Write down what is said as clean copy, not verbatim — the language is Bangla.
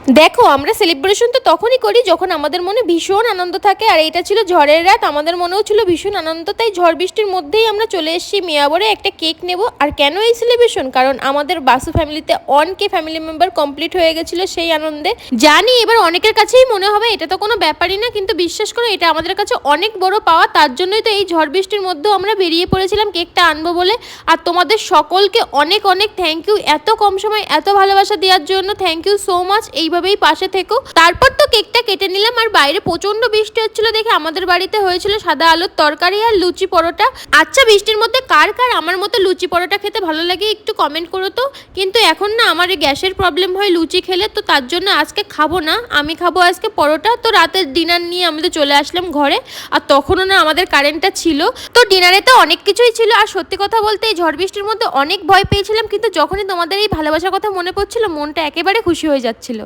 দেখো, আমরা সেলিব্রেশন তো তখনই করি যখন আমাদের মনে ভীষণ আনন্দ থাকে, আর এটা ছিল ঝড়ের রাত, আমাদের মনেও ছিল ভীষণ আনন্দ, তাই ঝড় বৃষ্টির মধ্যেই আমরা চলে এসেছি মেয়াবরে একটা কেক নেব। আর কেন এই সেলিব্রেশন? কারণ আমাদের বাসু ফ্যামিলিতে অনকে ফ্যামিলি মেম্বার কমপ্লিট হয়ে গেছিল সেই আনন্দে। জানি এবার অনেকের কাছেই মনে হবে এটা তো কোনো ব্যাপারই না, কিন্তু বিশ্বাস করো এটা আমাদের কাছে অনেক বড় পাওয়া। তার জন্যই তো এই ঝড় বৃষ্টির মধ্যেও আমরা বেরিয়ে পড়েছিলাম কেকটা আনবো বলে। আর তোমাদের সকলকে অনেক অনেক থ্যাংক ইউ, এত কম সময় এত ভালোবাসা দেওয়ার জন্য। থ্যাংক ইউ সো মাচ, এইভাবেই পাশে থেকো। তারপর তো কেকটা কেটে নিলাম, আর বাইরে প্রচন্ড বৃষ্টি হচ্ছিল দেখে আমাদের বাড়িতে হয়েছিল সাদা আলুর তরকারি আর লুচি পরোটা। আচ্ছা, বৃষ্টির মধ্যে কার কার আমার মতো লুচি পরোটা খেতে ভালো লাগে একটু কমেন্ট করো তো। কিন্তু এখন না আমার গ্যাসের প্রবলেম হয় লুচি খেলে, তো তার জন্য আজকে খাবো না, আমি খাবো আজকে পরোটা। তো রাতের ডিনার নিয়ে আমি তো চলে আসলাম ঘরে, আর তখনও না আমাদের কারেন্টটা ছিল। তো ডিনারে তো অনেক কিছুই ছিল, আর সত্যি কথা বলতে এই ঝড় বৃষ্টির মধ্যে অনেক ভয় পেয়েছিলাম, কিন্তু যখনই তোমাদের এই ভালোবাসার কথা মনে পড়ছিল মনটা একেবারে খুশি হয়ে যাচ্ছিল।